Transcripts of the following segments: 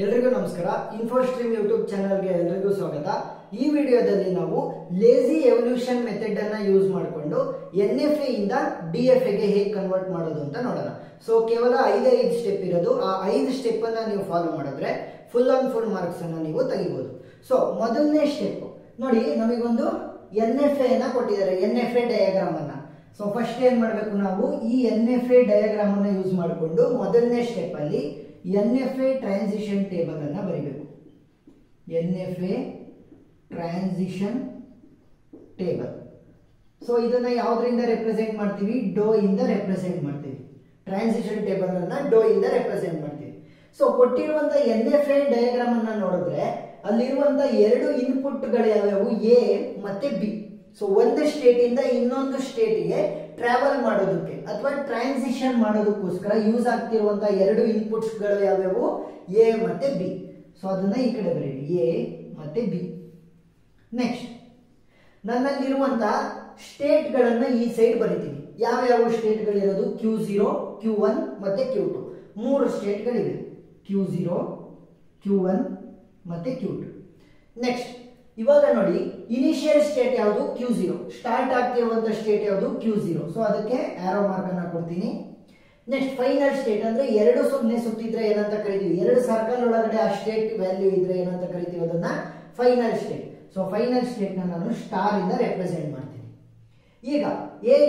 ಎಲ್ರಿಗೂ ನಮಸ್ಕಾರ. ಇನ್ಫೋಸ್ಟ್ರೀಮ್ ಯೂಟ್ಯೂಬ್ ಚಾನಲ್ಗೆ ಎಲ್ರಿಗೂ ಸ್ವಾಗತ. ಈ ವಿಡಿಯೋದಲ್ಲಿ ನಾವು ಲೇಜಿ ಎವಲ್ಯೂಷನ್ ಮೆಥಡ್ ಅನ್ನ ಯೂಸ್ ಮಾಡಿಕೊಂಡು NFA ಇಂದ DFA ಗೆ ಹೇಗೆ ಕನ್ವರ್ಟ್ ಮಾಡೋದು ಅಂತ ನೋಡೋಣ. ಸೊ ಕೇವಲ 5 ಸ್ಟೆಪ್ ಇರೋದು. ಆ 5 ಸ್ಟೆಪ್ ಅನ್ನ ನೀವು ಫಾಲೋ ಮಾಡಿದ್ರೆ ಫುಲ್ ಆನ್ ಫುಲ್ ಮಾರ್ಕ್ಸ್ ಅನ್ನ ನೀವು ತೆಗಿಬಹುದು. ಸೊ ಮೊದಲನೇ ಸ್ಟೆಪ್ ನೋಡಿ, ನಮಗೊಂದು NFA ಅನ್ನ ಕೊಟ್ಟಿದ್ದಾರೆ, NFA ಡಯಾಗ್ರಾಮ್ ಅನ್ನ. ಸೊ ಫಸ್ಟ್ ಏನ್ ಮಾಡಬೇಕು, ನಾವು ಈ NFA ಡಯಾಗ್ರಾಮ್ ಅನ್ನ ಯೂಸ್ ಮಾಡಿಕೊಂಡು ಮೊದಲನೇ ಸ್ಟೆಪ್ ಅಲ್ಲಿ NFA ಟ್ರಾನ್ಸಿಷನ್ ಟೇಬಲ್ ಅನ್ನ ಬರೀಬೇಕು. NFA transition table. ಸೊ ಇದನ್ನ ಯಾವುದರಿಂದ ರೆಪ್ರೆಸೆಂಟ್ ಮಾಡ್ತೀವಿ? ಡೋ ಇಂದ ರೆಪ್ರೆಸೆಂಟ್ ಮಾಡ್ತೀವಿ. ಟ್ರಾನ್ಸಿಷನ್ ಟೇಬಲ್ ಅನ್ನ ಡೋ ಇಂದ ರೆಪ್ರೆಸೆಂಟ್ ಮಾಡ್ತೀವಿ. ಸೊ ಕೊಟ್ಟಿರುವಂತ NFA ಡಯಾಗ್ರಾಮ್ ಅನ್ನ ನೋಡಿದ್ರೆ ಅಲ್ಲಿರುವಂತ ಎರಡು ಇನ್ಪುಟ್ ಗಳು ಯಾವ್ಯಾವು? ಎ ಮತ್ತೆ ಬಿ. ಸೊ ಒಂದು ಸ್ಟೇಟ್ ಇಂದ ಇನ್ನೊಂದು ಸ್ಟೇಟ್ಗೆ ಟ್ರಾವೆಲ್ ಮಾಡೋದಕ್ಕೆ ಅಥವಾ ಟ್ರಾನ್ಸಿಷನ್ ಮಾಡೋದಕ್ಕೋಸ್ಕರ ಯೂಸ್ ಆಗ್ತಿರುವಂತಹ ಎರಡು ಇನ್ಪುಟ್ಸ್ ಗಳು ಯಾವ್ಯಾವು? ಎ ಮತ್ತೆ ಬಿ. ಸೊ ಅದನ್ನ ಈ ಕಡೆ ಬರೀರಿ, ಎ ಮತ್ತೆ ಬಿ. ನೆಕ್ಸ್ಟ್ ನನ್ನಲ್ಲಿರುವಂತಹ ಸ್ಟೇಟ್ ಗಳನ್ನ ಈ ಸೈಡ್ ಬರೀತೀವಿ. ಯಾವ್ಯಾವ ಸ್ಟೇಟ್ ಗಳಿರೋದು? Q0, Q1 ಮತ್ತೆ Q2. ಮೂರು ಸ್ಟೇಟ್ ಗಳಿವೆ, Q0, Q1 ಮತ್ತೆ Q2. ನೆಕ್ಸ್ಟ್ ಇವಾಗ ನೋಡಿ, ಇನಿಷಿಯಲ್ ಸ್ಟೇಟ್ ಯಾವುದು? Q0. ಸ್ಟಾರ್ಟ್ ಆಗ್ತಿರುವಂತ ಸ್ಟೇಟ್ ಯಾವುದು? Q0. ಸೊ ಅದಕ್ಕೆ ಆರೋ ಮಾರ್ಕ್ ಅನ್ನ ಕೊಡ್ತೀನಿ. ನೆಕ್ಸ್ಟ್ ಫೈನಲ್ ಸ್ಟೇಟ್ ಅಂದ್ರೆ ಎರಡು ಸುಮ್ಮನೆ ಸುತ್ತಿದ್ರೆ ಏನಂತ ಕರಿತೀವಿ? ಎರಡು ಸರ್ಕಲ್ ಒಳಗಡೆ ಆ ಸ್ಟೇಟ್ ವ್ಯಾಲ್ಯೂ ಇದ್ರೆ ಏನಂತ ಕರಿತೀವಿ? ಅದನ್ನ final state. So final state ನಾನು ಸ್ಟಾರ್ ಇಂದ ರೆಪ್ರೆಸೆಂಟ್ ಮಾಡ್ತೀನಿ. ಈಗ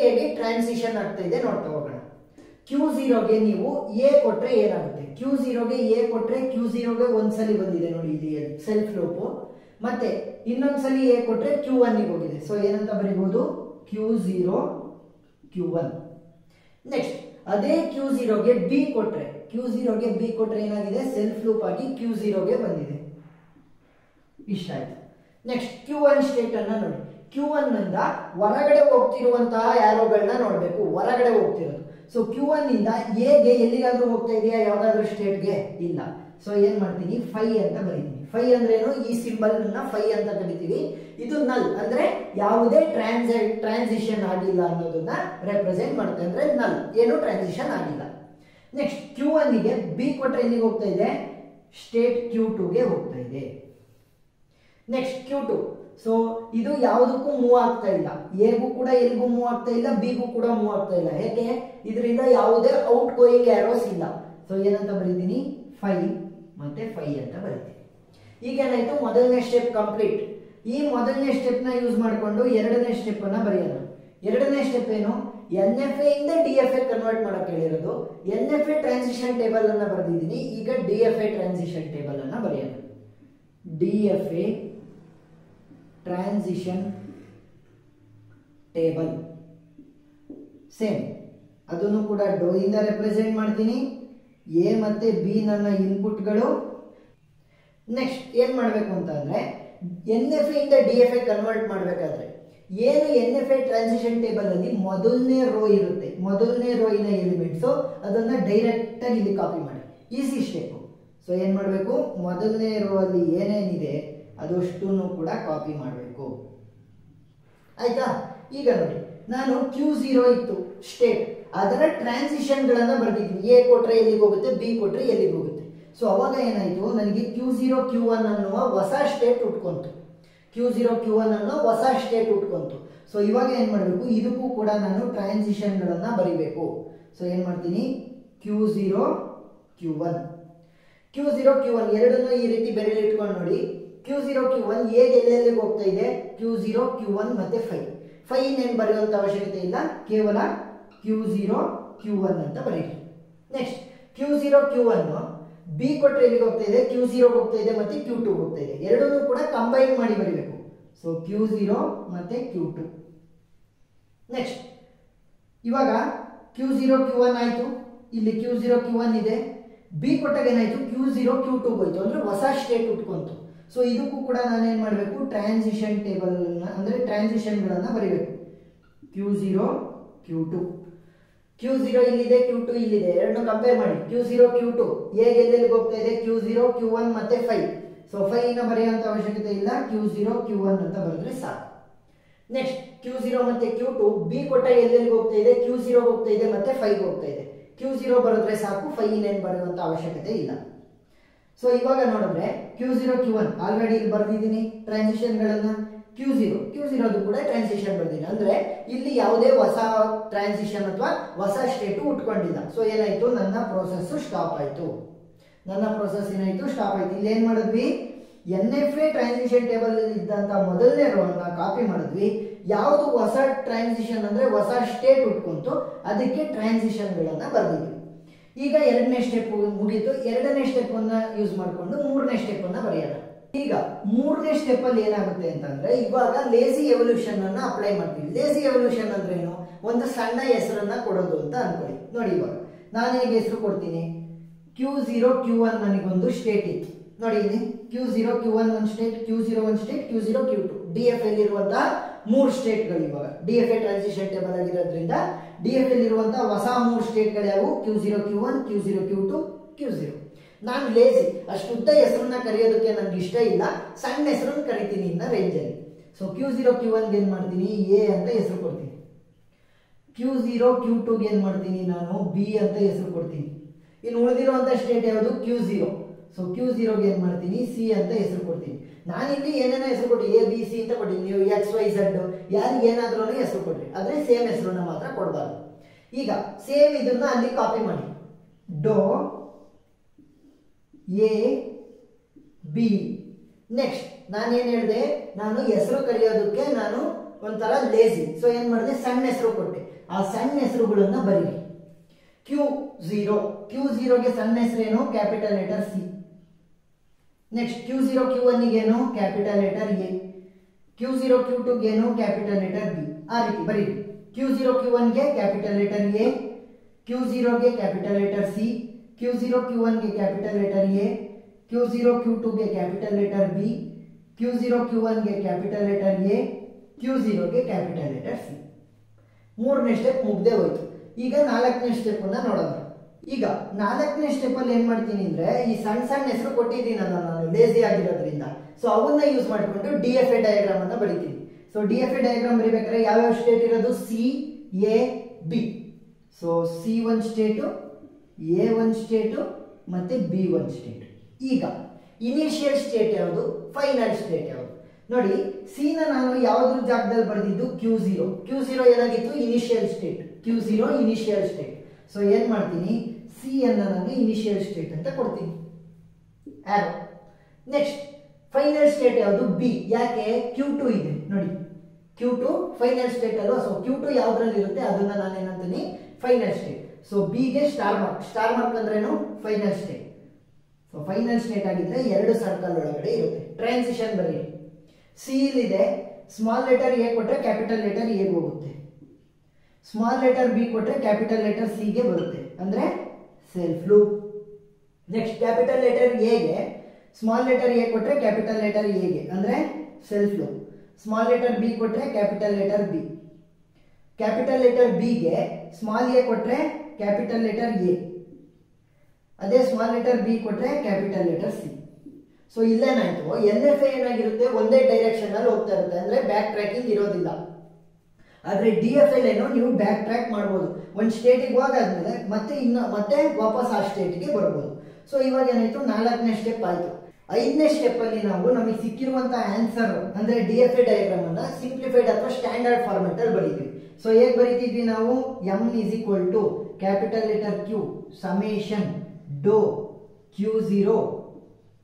ಹೇಗೆ ಟ್ರಾನ್ಸಿಷನ್ ಆಗ್ತಾ ಇದೆ ನೋಡ್ತಾ ಹೋಗೋಣ. Q0ಗೆ ನೀವು ಎ ಕೊಟ್ರೆ ಏನಾಗುತ್ತೆ? Q0ಗೆ ಎ ಕೊಟ್ರೆ Q0ಗೆ ಒಂದ್ಸಲಿ ಬಂದಿದೆ ನೋಡಿ, ಇಲ್ಲಿ ಸೆಲ್ಫ್ ಲೂಪ್. ಮತ್ತೆ ಇನ್ನೊಂದ್ಸಲಿ ಎ ಕೊಟ್ರೆ Q1 ಗೆ ಹೋಗಿದೆ. ಸೊ ಏನಂತ ಬರೀಬಹುದು? Q0, Q1. ನೆಕ್ಸ್ಟ್ ಅದೇ Q0ಗೆ ಬಿ ಕೊಟ್ರೆ, Q0ಗೆ ಬಿ ಕೊಟ್ರೆ ಏನಾಗಿದೆ? ಸೆಲ್ಫ್ ಲೂಪ್ ಆಗಿ Q0ಗೆ ಬಂದಿದೆ. ಇಷ್ಟ ಆಯ್ತು. ನೆಕ್ಸ್ಟ್ Q1 ಸ್ಟೇಟ್ ಅನ್ನ ನೋಡಿ. Q1 ನಿಂದ ಹೊರಗಡೆ ಹೋಗ್ತಿರುವಂತಹ ಆರೋಗಳನ್ನ ನೋಡ್ಬೇಕು, ಹೊರಗಡೆ ಹೋಗ್ತಿರೋದು. ಸೊ Q1 ಇಂದ ಎಗೆ ಎಲ್ಲಿಗಾದ್ರೂ ಹೋಗ್ತಾ ಇದೆಯಾ? ಯಾವ್ದಾದ್ರು ಸ್ಟೇಟ್ಗೆ? ಇಲ್ಲ. ಸೊ ಏನ್ ಮಾಡ್ತೀನಿ? 5 ಅಂತ ಬರೀತೀನಿ. 5 ಅಂದ್ರೇನು? ಈ ಸಿಂಬಲ್ ಅನ್ನ 5 ಅಂತ ಕರಿತೀವಿ. ಇದು ನಲ್ ಅಂದ್ರೆ ಯಾವುದೇ ಟ್ರಾನ್ಸಿಷನ್ ಆಗಿಲ್ಲ ಅನ್ನೋದನ್ನ ರೆಪ್ರೆಸೆಂಟ್ ಮಾಡುತ್ತೆ. ಅಂದ್ರೆ ನಲ್, ಏನು ಟ್ರಾನ್ಸಿಷನ್ ಆಗಿಲ್ಲ. ನೆಕ್ಸ್ಟ್ Q1 ಗೆ ಬಿ ಕೊಟ್ರೆ ಎಲ್ಲಿಗೆ ಹೋಗ್ತಾ ಇದೆ? ಸ್ಟೇಟ್ Q2 ಗೆ ಹೋಗ್ತಾ ಇದೆ. Next Q2. ಸೊ ಇದು ಯಾವುದಕ್ಕೂ ಮೂವ್ ಆಗ್ತಾ ಇಲ್ಲ. ಎಗೂ ಕೂಡ ಎಲ್ಲಿಗೂ ಮೂವ್ ಆಗ್ತಾ ಇಲ್ಲ, ಬಿಗೂ ಕೂಡ ಮೂವ್ ಆಗ್ತಾ ಇಲ್ಲ. ಯಾಕೆ? ಇದರಿಂದ ಯಾವುದೇ ಔಟ್ ಗೋಯಿಂಗ್ ಆರೋಸ್ ಇಲ್ಲ. ಸೊ ಏನಂತ ಬರೀತೀನಿ? 5 ಮತ್ತೆ 5 ಅಂತ ಬರೀತೀನಿ. ಈಗ ಏನಾಯ್ತು? ಮೊದಲನೇ ಸ್ಟೆಪ್ ಕಂಪ್ಲೀಟ್. ಈ ಮೊದಲನೇ ಸ್ಟೆಪ್ ನ ಯೂಸ್ ಮಾಡಿಕೊಂಡು ಎರಡನೇ ಸ್ಟೆಪ್ ಅನ್ನ ಬರೆಯೋಣ. ಎರಡನೇ ಸ್ಟೆಪ್ ಏನು? NFA ಇಂದ DFA ಕನ್ವರ್ಟ್ ಮಾಡಕ್ಕೆ ಹೇಳಿರೋದು. NFA ಟ್ರಾನ್ಸಿಷನ್ ಟೇಬಲ್ ಅನ್ನ ಬರೆದಿದ್ದೀನಿ. ಈಗ DFA ಟ್ರಾನ್ಸಿಷನ್ ಟೇಬಲ್ ಅನ್ನ ಬರೆಯೋಣ. DFA ಟ್ರಾನ್ಸಿಷನ್ ಟೇಬಲ್ ಸೇಮ್, ಅದನ್ನು ಕೂಡ ಡೋ ಇಂದ ರೆಪ್ರೆಸೆಂಟ್ ಮಾಡ್ತೀನಿ. ಎ ಮತ್ತೆ ಬಿ ನನ್ನ ಇನ್ಪುಟ್ಗಳು. ನೆಕ್ಸ್ಟ್ ಏನ್ ಮಾಡಬೇಕು ಅಂತ ಅಂದ್ರೆ, NFA ಇಂದ DFA ಕನ್ವರ್ಟ್ ಮಾಡಬೇಕಾದ್ರೆ ಏನು NFA ಟ್ರಾನ್ಸಿಷನ್ ಟೇಬಲ್ ಅಲ್ಲಿ ಮೊದಲನೇ ರೋ ಇರುತ್ತೆ, ಮೊದಲನೇ ರೋ ಇನ ಎಲಿಮೆಂಟ್ಸ್ ಅದನ್ನ ಡೈರೆಕ್ಟ್ ಆಗಿ ಇಲ್ಲಿ ಕಾಪಿ ಮಾಡಿ. Easy step. ಸೊ ಏನ್ ಮಾಡಬೇಕು? ಮೊದಲನೇ ರೋ ಅಲ್ಲಿ ಏನೇನಿದೆ ಅದಷ್ಟನ್ನು ಕೂಡ ಕಾಪಿ ಮಾಡಬೇಕು. ಆಯ್ತಾ? ಈಗ ನೋಡಿ, ನಾನು Q0 ಇತ್ತು ಸ್ಟೇಟ್, ಅದರ ಟ್ರಾನ್ಸಿಷನ್ ಗಳನ್ನ ಬರ್ದಿದ್ವಿ. ಎ ಕೊಟ್ರೆ ಎಲ್ಲಿಗೆ ಹೋಗುತ್ತೆ, ಬಿ ಕೊಟ್ರೆ ಎಲ್ಲಿಗೆ ಹೋಗುತ್ತೆ. ಸೊ ಅವಾಗ ಏನಾಯ್ತು? ನನಗೆ Q0, Q1 ಅನ್ನುವ ಹೊಸ ಸ್ಟೇಟ್ ಉಟ್ಕೊಂತು. Q0, Q1 ಅನ್ನೋ ಹೊಸ ಸ್ಟೇಟ್ ಉಟ್ಕೊಂತು. ಸೊ ಇವಾಗ ಏನ್ ಮಾಡಬೇಕು? ಇದಕ್ಕೂ ಕೂಡ ನಾನು ಟ್ರಾನ್ಸಿಷನ್ ಗಳನ್ನ ಬರಿಬೇಕು. ಸೊ ಏನ್ ಮಾಡ್ತೀನಿ? Q0, Q1. Q0, Q1 ಎರಡನ್ನೂ ಈ ರೀತಿ ಬೆರಳು ಇಟ್ಕೊಂಡು ನೋಡಿ. Q0, Q1 ಹೇಗೆ ಎಲ್ಲೆಲ್ಲಿಗೆ ಹೋಗ್ತಾ ಇದೆ? Q0, Q1 ಮತ್ತೆ 5. 5 ಏನ್ ಬರೆಯುವಂತ ಅವಶ್ಯಕತೆ ಇಲ್ಲ, ಕೇವಲ Q0, Q1 ಅಂತ ಬರೀರಿ. ನೆಕ್ಸ್ಟ್ Q0, Q1 ಬಿ ಕೊಟ್ರೆ ಎಲ್ಲಿಗೆ ಹೋಗ್ತಾ ಇದೆ? Q0 ಹೋಗ್ತಾ ಇದೆ ಮತ್ತೆ Q2 ಹೋಗ್ತಾ ಇದೆ. ಎರಡನ್ನೂ ಕೂಡ ಕಂಬೈನ್ ಮಾಡಿ ಬರೀಬೇಕು. ಸೊ Q0 ಮತ್ತೆ Q2. ನೆಕ್ಸ್ಟ್ ಇವಾಗ Q0, Q1 ಆಯ್ತು. ಇಲ್ಲಿ Q0, Q1 ಇದೆ. ಬಿ ಕೊಟ್ಟಾಗ ಏನಾಯ್ತು? Q0, Q2 ಹೋಯ್ತು, ಅಂದ್ರೆ ಹೊಸ ಸ್ಟೇಟ್ ಉಟ್ಕೊಂತು. ಸೊ ಇದಕ್ಕೂ ಕೂಡ ನಾನೇನ್ ಮಾಡಬೇಕು? ಟ್ರಾನ್ಸಿಷನ್ ಟೇಬಲ್ ಅಂದ್ರೆ ಟ್ರಾನ್ಸಿಷನ್ ಗಳನ್ನ ಬರೀಬೇಕು. Q0, Q2. Q0 ಇಲ್ಲಿದೆ, Q2 ಇಲ್ಲಿದೆ. ಎರಡನ್ನು ಕಂಪೇರ್ ಮಾಡಿ. Q0, Q2 ಹೇಗೆ ಎಲ್ಲೆಲ್ಲಿಗೆ ಹೋಗ್ತಾ ಇದೆ? Q0, Q1 ಮತ್ತೆ 5. ಸೊ 5 ನ ಬರೆಯುವಂತ ಅವಶ್ಯಕತೆ ಇಲ್ಲ, Q0, Q1 ಅಂತ ಬರೆದ್ರೆ ಸಾಕು. ನೆಕ್ಸ್ಟ್ Q0 ಮತ್ತೆ Q2 ಬಿ ಕೊಟ್ಟ ಎಲ್ಲೆಲ್ಲಿಗೆ ಹೋಗ್ತಾ ಇದೆ? Q0 ಹೋಗ್ತಾ ಇದೆ ಮತ್ತೆ 5 ಹೋಗ್ತಾ ಇದೆ. Q0 ಬರೆದ್ರೆ ಸಾಕು, 5 ಏನ್ ಬರೆಯುವಂತ ಅವಶ್ಯಕತೆ ಇಲ್ಲ. ಸೊ ಇವಾಗ ನೋಡಿದ್ರೆ Q0 Q1 ಆಲ್ರೆಡಿ ಇಲ್ಲಿ ಬರ್ದಿದ್ದೀನಿ ಟ್ರಾನ್ಸಿಷನ್ ಗಳನ್ನ. Q0 ಅದು ಕೂಡ ಟ್ರಾನ್ಸಿಷನ್ ಬರ್ದಿದ್ದೀನಿ. ಅಂದ್ರೆ ಇಲ್ಲಿ ಯಾವುದೇ ಹೊಸ ಟ್ರಾನ್ಸಿಷನ್ ಅಥವಾ ಹೊಸ ಸ್ಟೇಟ್ ಉಟ್ಕೊಂಡಿಲ್ಲ. ಸೊ ಏನಾಯ್ತು, ನನ್ನ ಪ್ರೋಸೆಸ್ ಸ್ಟಾಪ್ ಆಯ್ತು. ಇಲ್ಲಿ ಏನ್ ಮಾಡಿದ್ವಿ, NFA ಟ್ರಾನ್ಸಿಷನ್ ಟೇಬಲ್ ಅಲ್ಲಿ ಇದ್ದಂತ ಮೊದಲನೇ ರೋ ಅನ್ನ ಕಾಪಿ ಮಾಡಿದ್ವಿ. ಯಾವುದು ಹೊಸ ಟ್ರಾನ್ಸಿಷನ್ ಅಂದ್ರೆ ಹೊಸ ಸ್ಟೇಟ್ ಉಟ್ಕೊಂತು, ಅದಕ್ಕೆ ಟ್ರಾನ್ಸಿಷನ್ ಗಳನ್ನ ಬರ್ದಿದ್ವಿ. ಈಗ ಎರಡನೇ ಸ್ಟೆಪ್ ಮುಗೀತು. ಎರಡನೇ ಸ್ಟೆಪ್ ಅನ್ನ ಯೂಸ್ ಮಾಡಿಕೊಂಡು ಮೂರನೇ ಸ್ಟೆಪ್ ಅನ್ನ ಬರೆಯೋಣ. ಈಗ ಮೂರನೇ ಸ್ಟೆಪ್ ಅಲ್ಲಿ ಏನಾಗುತ್ತೆ ಅಂತಂದ್ರೆ, ಇವಾಗ ಲೇಜಿ ಎವಲ್ಯೂಷನ್ ಅನ್ನ ಅಪ್ಲೈ ಮಾಡ್ತೀವಿ. ಲೇಜಿ ಎವಲ್ಯೂಷನ್ ಅಂದ್ರೆ ಏನು, ಒಂದು ಸಣ್ಣ ಹೆಸರನ್ನ ಕೊಡೋದು ಅಂತ ಅನ್ಕೊಳ್ಳಿ. ನೋಡಿ, ಇವಾಗ ನಾನು ಹೇಗೆ ಹೆಸರು ಕೊಡ್ತೀನಿ, Q0 Q1 ನನಗೊಂದು ಸ್ಟೇಟ್ ಇತ್ತು. ನೋಡಿ ಇಲ್ಲಿ Q0 Q1 ಒಂದು ಸ್ಟೇಟ್, Q0 ಒಂದು ಸ್ಟೇಟ್, Q0 Q2 DFA ಇರುವಂತಹ 3 ಸ್ಟೇಟ್ಗಳು. ಇವಾಗ DFA ಟ್ರಾನ್ಸಿಷನ್ ಟೇಬಲ್ ಆಗಿರೋದ್ರಿಂದ DFA ಇರುವಂತಹ ಹೊಸ 3 ಸ್ಟೇಟ್ಗಳು ಯಾವುವು, Q0 Q1, Q0 Q2, Q0. ನಾನು ಲೇಜಿ, ಅಷ್ಟು ಉದ್ದ ಹೆಸರನ್ನ ಕರೆಯೋದಕ್ಕೆ ನನಗೆ ಇಷ್ಟ ಇಲ್ಲ, ಸಣ್ಣ ಹೆಸರನ್ನ ಕರಿತೀನಿ ಇನ್ನ ರೇಂಜ್ ಅಲ್ಲಿ. ಸೊ Q0 Q1 ಗೆ ಏನ್ ಮಾಡ್ತೀನಿ, A ಅಂತ ಹೆಸರು ಕೊಡ್ತೀನಿ. Q0 Q2 ಗೆ ಏನ್ ಮಾಡ್ತೀನಿ, ನಾನು B ಅಂತ ಹೆಸರು ಕೊಡ್ತೀನಿ. ಇನ್ನು ಉಳಿದಿರುವಂತ ಸ್ಟೇಟ್ ಯಾವುದು, Q0. ಸೊ Q0 ಗೆ ಏನ್ ಮಾಡ್ತೀನಿ, C ಅಂತ ಹೆಸರು ಕೊಡ್ತೀನಿ. ನಾನಿಲ್ಲಿ ಏನೇನೋ ಹೆಸರು ಕೊಟ್ಟು A B C ಅಂತ ಕೊಟ್ಟಿನಿ. ನೀವು XYZ ಯಾರಿಗೆ ಏನಾದ್ರೂ ಹೆಸರು ಕೊಡ್ರಿ, ಆದ್ರೆ ಸೇಮ್ ಹೆಸರನ್ನ ಮಾತ್ರ ಕೊಡಬಾರ್ದು. ಈಗ ಸೇಮ್ ಇದನ್ನ ಅಲ್ಲಿ ಕಾಪಿ ಮಾಡಿ, ಡೋ A B. ನೆಕ್ಸ್ಟ್ ನಾನೇನ್ ಹೇಳಿದೆ, ನಾನು ಹೆಸರು ಕರೆಯೋದಕ್ಕೆ ನಾನು ಒಂಥರ ಲೇಜಿ. ಸೊ ಏನ್ ಮಾಡಿದೆ, ಸಣ್ಣ ಹೆಸರು ಕೊಟ್ಟೆ. ಆ ಸಣ್ಣ ಹೆಸರುಗಳನ್ನ ಬರೀರಿ. Q0 ಗೆ ಸಣ್ಣ ಹೆಸರೇನು, capital letter C. Next Q0 Q1 gain, capital letter A. Q0 Q2 gain, capital letter B. ಆ ರೀತಿ ಬರೀರಿ. Q0 Q1 ಗೆ ಕ್ಯಾಪಿಟಲ್ ಲೆಟರ್ A, Q0 ಗೆ capital letter C, Q0 Q1 ಗೆ capital letter A, Q0 Q2 ಗೆ capital letter B, Q0 Q1 ಗೆ capital letter A, Q0 ಗೆ capital letter C. ಮೂರನೇ ಸ್ಟೆಪ್ ಮುಗ್ದೇ ಹೋಯ್ತು. ಈಗ ನಾಲ್ಕನೇ ಸ್ಟೆಪ್ ಅನ್ನ ನೋಡೋಣ. ಈಗ ನಾಲ್ಕನೇ ಸ್ಟೆಪ್ ಅಲ್ಲಿ ಏನ್ ಮಾಡ್ತೀನಿ ಅಂದ್ರೆ, ಈ ಸಣ್ಣ ಸಣ್ಣ ಹೆಸರು ಕೊಟ್ಟಿದ್ದೀನಲ್ಲ ನಾನು ಲೇಜಿ ಆಗಿರೋದ್ರಿಂದ, ಸೊ ಅವನ್ನ ಯೂಸ್ ಮಾಡಿಕೊಂಡು DFA ಡಯಾಗ್ರಾಮ್ ಅನ್ನ ಬರೀತೀನಿ. ಸೊ DFA ಡಯಾಗ್ರಾಮ್ ಬರೀಬೇಕಾದ್ರೆ ಯಾವ್ಯಾವ ಸ್ಟೇಟ್ ಇರೋದು, C A B. So C1 state, A1 state ಮತ್ತೆ B1 ಸ್ಟೇಟ್. ಈಗ ಇನಿಷಿಯಲ್ ಸ್ಟೇಟ್ ಯಾವುದು, ಫೈನಲ್ ಸ್ಟೇಟ್ ಯಾವುದು ನೋಡಿ. ಸಿ ನ ನಾನು ಯಾವ್ದ್ರ ಜಾಗದಲ್ಲಿ ಬರೆದಿದ್ದು, Q0 ಏನಾಗಿತ್ತು, initial state. Q0 initial state. So ಏನ್ ಮಾಡ್ತೀನಿ, ಸಿ ಅನ್ನ ನಾನು ಇನಿಷಿಯಲ್ ಸ್ಟೇಟ್ ಅಂತ ಕೊಡ್ತೀನಿ, ಆರೋ. ನೆಕ್ಸ್ಟ್ ಫೈನಲ್ ಸ್ಟೇಟ್ ಯಾವುದು, ಬಿ. ಯಾಕೆ, Q2 ಇದೆ ನೋಡಿ, Q2 ಫೈನಲ್ ಸ್ಟೇಟ್ ಅಲ್ವಾ. ಸೊ Q2 ಯಾವ್ದ್ರಲ್ಲಿ ಇರುತ್ತೆ ಅದನ್ನ ನಾನು ಏನಂತೀನಿ, ಫೈನಲ್ ಸ್ಟೇಟ್. ಸೊ ಬಿ ಗೆ ಸ್ಟಾರ್ ಮಾರ್ಕ್ ಅಂದ್ರೇನು, final state. So final state ಆಗಿದ್ರೆ 2 ಸರ್ಕಲ್ ಒಳಗಡೆ ಇರುತ್ತೆ. ಟ್ರಾನ್ಸಿಷನ್ ಬರೀ. ಸಿ ಇದೆ, ಸ್ಮಾಲ್ ಲೆಟರ್ ಎ ಕೊಟ್ರೆ ಕ್ಯಾಪಿಟಲ್ ಲೆಟರ್ ಎ ಹೋಗುತ್ತೆ, ಸ್ಮಾಲ್ ಲೆಟರ್ ಬಿ ಕೊಟ್ರೆ ಕ್ಯಾಪಿಟಲ್ ಲೆಟರ್ ಸಿ ಗೆ ಬರುತ್ತೆ, ಅಂದ್ರೆ self loop. Next capital letter A ಗೆ ಸ್ಮಾಲ್ ಲೆಟರ್ ಎ ಕೊಟ್ರೆ ಕ್ಯಾಪಿಟಲ್ ಲೆಟರ್ ಎ ಗೆ, ಅಂದ್ರೆ self loop. Small letter B ಕೊಟ್ರೆ capital letter B, capital letter B ಗೆ ಸ್ಮಾಲ್ ಎ ಕೊಟ್ರೆ ಕ್ಯಾಪಿಟಲ್ ಲೆಟರ್ ಎ, ಅದೇ ಸ್ಮಾಲ್ ಲೆಟರ್ ಬಿ ಕೊಟ್ರೆ capital letter C. So ಇಲ್ಲೇನಾಯ್ತು, NFA ಏನಾಗಿರುತ್ತೆ, ಒಂದೇ ಡೈರೆಕ್ಷನ್ ಅಲ್ಲಿ ಹೋಗ್ತಾ ಇರುತ್ತೆ, ಅಂದ್ರೆ ಬ್ಯಾಕ್ ಟ್ರ್ಯಾಕಿಂಗ್ ಇರೋದಿಲ್ಲ. ಆದ್ರೆ DFA ಏನೋ ನೀವು ಬ್ಯಾಕ್ ಟ್ರ್ಯಾಕ್ ಮಾಡಬಹುದು. ಒಂದು ಸ್ಟೇಟಿಗೆ ಹೋಗಾದ್ಮೇಲೆ ಮತ್ತೆ ವಾಪಸ್ ಆ ಸ್ಟೇಟಿಗೆ ಬರ್ಬೋದು. ಸೊ ಇವಾಗ ಏನಾಯ್ತು, 4ನೇ ಸ್ಟೆಪ್ ಆಯ್ತು. 5ನೇ ಸ್ಟೆಪ್ ಅಲ್ಲಿ ನಾವು ನಮಗೆ ಸಿಕ್ಕಿರುವಂತಹ ಆನ್ಸರ್ ಅಂದ್ರೆ DFA ಡಯಾಗ್ರಾಮ್ ಅನ್ನ ಸಿಂಪ್ಲಿಫೈಡ್ ಅಥವಾ ಸ್ಟ್ಯಾಂಡರ್ಡ್ ಫಾರ್ಮೆಟ್ ಅಲ್ಲಿ ಬರೀತೀವಿ. ಸೊ ಹೇಗೆ ಬರೀತಿದ್ವಿ ನಾವು, M = capital letter Q summation ಡೋ Q0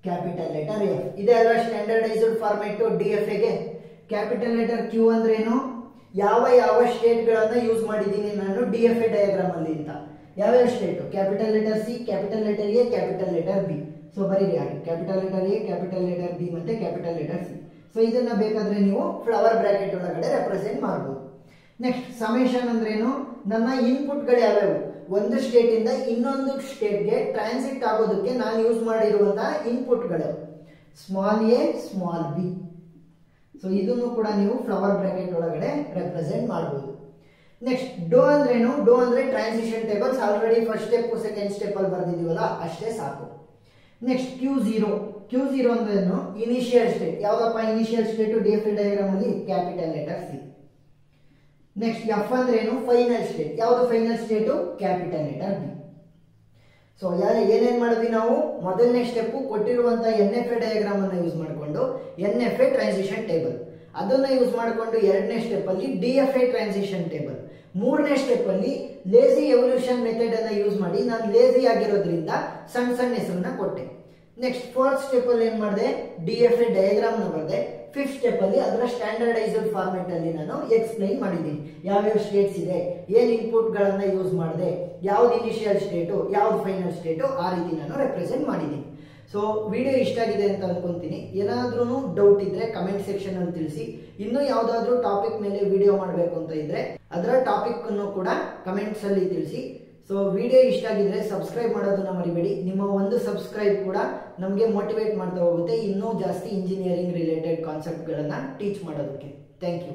ಕ್ಯಾಪಿಟಲ್ ಲೆಟರ್ F. ಇದೆ ಅಲ್ವಾ ಸ್ಟ್ಯಾಂಡರ್ಡೈಸ್ಡ್ ಫಾರ್ಮೆಟ್ DFA ಗೆ. ಕ್ಯಾಪಿಟಲ್ ಲೆಟರ್ Q ಅಂದ್ರೆ ಏನು, ಯಾವ ಸ್ಟೇಟ್ ಗಳನ್ನ ಯೂಸ್ ಮಾಡಿದ್ದೀನಿ ನಾನು DFA ಡಯಾಗ್ರಾಮ್ ಅಲ್ಲಿ ಅಂತ. ಯಾವ್ಯಾವ state, capital letter C, capital letter A, capital letter B. So ಬರೀರಿ ಹಾಗೆ, capital letter A, capital letter B ಮತ್ತೆ ಕ್ಯಾಪಿಟಲ್ ಲೆಟರ್ ಸಿ. ಸೊ ಇದನ್ನ ಬೇಕಾದ್ರೆ ನೀವು ಫ್ಲವರ್ ಬ್ರಾಕೆಟ್ ಒಳಗಡೆ ರೆಪ್ರೆಸೆಂಟ್ ಮಾಡಬಹುದು. ನೆಕ್ಸ್ಟ್ ಸಮೇಷನ್ ಅಂದ್ರೇನು, ನನ್ನ ಇನ್ಪುಟ್ ಗಳು ಯಾವ್ಯಾವು, ಒಂದು ಸ್ಟೇಟ್ ಇಂದ ಇನ್ನೊಂದು ಸ್ಟೇಟ್ಗೆ ಟ್ರಾನ್ಸಿಟ್ ಆಗೋದಕ್ಕೆ ನಾನು ಯೂಸ್ ಮಾಡಿರುವಂತಹ ಇನ್ಪುಟ್ ಗಳು small A, small B. So ಇದನ್ನು ಕೂಡ ನೀವು ಫ್ಲವರ್ ಬ್ರಾಕೆಟ್ ಒಳಗಡೆ ರೆಪ್ರೆಸೆಂಟ್ ಮಾಡಬಹುದು. ನೆಕ್ಸ್ಟ್ ಡೋ ಅಂದ್ರೇನು, ಡೋ ಅಂದ್ರೆ transition tables. Already first step second step ಅಲ್ಲಿ ಬರ್ದಿದೀವಲ್ಲ, ಅಷ್ಟೇ ಸಾಕು. ನೆಕ್ಸ್ಟ್ Q0 ಅಂದ್ರೇನು, ಇನಿಷಿಯಲ್ ಸ್ಟೇಟ್. ಯಾವ್ದಪ್ಪ ಇನಿಷಿಯಲ್ ಸ್ಟೇಟ್ DFA ಡಯಾಗ್ರಾಮ್ ಅಲ್ಲಿ, capital letter C. Next F ಅಂದ್ರೇನು, ಫೈನಲ್ ಸ್ಟೇಟ್. ಯಾವ್ದು final state, capital letter B. So ಏನೇನ್ ಮಾಡಿದ್ವಿ ನಾವು ಮೊದಲನೇ ಸ್ಟೆಪ್ ಕೊಟ್ಟಿರುವಂತ NFA ಡಯಾಗ್ರಾಮ್ ಅನ್ನ ಯೂಸ್ ಮಾಡಿಕೊಂಡು NFA ಟ್ರಾನ್ಸಿಷನ್ ಟೇಬಲ್, ಅದನ್ನ ಯೂಸ್ ಮಾಡಿಕೊಂಡು ಎರಡನೇ ಸ್ಟೆಪ್ ಅಲ್ಲಿ DFA ಟ್ರಾನ್ಸಿಷನ್ ಟೇಬಲ್, ಮೂರನೇ ಸ್ಟೆಪ್ ಅಲ್ಲಿ ಲೇಜಿ ಎವಲ್ಯೂಷನ್ ಮೆಥಡ್ ಅನ್ನ ಯೂಸ್ ಮಾಡಿ ನಾನು ಲೇಜಿ ಆಗಿರೋದ್ರಿಂದ ಸಣ್ಣ ಸಣ್ಣ ಹೆಸರನ್ನ ಕೊಟ್ಟೆ. ನೆಕ್ಸ್ಟ್ ಫೋರ್ತ್ ಸ್ಟೆಪ್ ಅಲ್ಲಿ ಏನ್ ಮಾಡಿದೆ, DFA ಡಯಾಗ್ರಾಮ್ ನ ಬರೆದೆ. ಫಿಫ್ತ್ ಸ್ಟೆಪ್ ಅಲ್ಲಿ ಅದರ ಸ್ಟ್ಯಾಂಡರ್ಡೈಸ್ಡ್ ಫಾರ್ಮೆಟ್ ಅಲ್ಲಿ ನಾನು ಎಕ್ಸ್ಪ್ಲೈನ್ ಮಾಡಿದ್ದೀನಿ ಯಾವ್ಯಾವ ಸ್ಟೇಟ್ಸ್ ಇದೆ, ಏನ್ ಇನ್ಪುಟ್ ಗಳನ್ನ ಯೂಸ್ ಮಾಡಿದೆ, ಯಾವ್ದು ಇನಿಷಿಯಲ್ ಸ್ಟೇಟು ಯಾವ್ದು ಫೈನಲ್ ಸ್ಟೇಟು, ಆ ರೀತಿ ನಾನು ರೆಪ್ರೆಸೆಂಟ್ ಮಾಡಿದ್ದೀನಿ. ಸೊ ವಿಡಿಯೋ ಇಷ್ಟ ಆಗಿದೆ ಅಂತ ಅನ್ಕೊಂತೀನಿ. ಏನಾದ್ರೂ ಡೌಟ್ ಇದ್ರೆ ಕಮೆಂಟ್ ಸೆಕ್ಷನ್ ಅಲ್ಲಿ ತಿಳಿಸಿ. ಇನ್ನೂ ಯಾವ್ದಾದ್ರು ಟಾಪಿಕ್ ಮೇಲೆ ವಿಡಿಯೋ ಮಾಡಬೇಕು ಅಂತ ಇದ್ರೆ ಅದರ ಟಾಪಿಕ್ ಅನ್ನು ಕೂಡ ಕಮೆಂಟ್ಸ್ ಅಲ್ಲಿ ತಿಳಿಸಿ. ಸೊ ವಿಡಿಯೋ ಇಷ್ಟ ಆಗಿದ್ರೆ ಸಬ್ಸ್ಕ್ರೈಬ್ ಮಾಡೋದನ್ನ ಮರಿಬೇಡಿ. ನಿಮ್ಮ ಒಂದು ಸಬ್ಸ್ಕ್ರೈಬ್ ಕೂಡ ನಮಗೆ ಮೋಟಿವೇಟ್ ಮಾಡ್ತಾ ಹೋಗುತ್ತೆ ಇನ್ನೂ ಜಾಸ್ತಿ ಇಂಜಿನಿಯರಿಂಗ್ ರಿಲೇಟೆಡ್ ಕಾನ್ಸೆಪ್ಟ್ ಗಳನ್ನ ಟೀಚ್ ಮಾಡೋದಕ್ಕೆ. Thank you.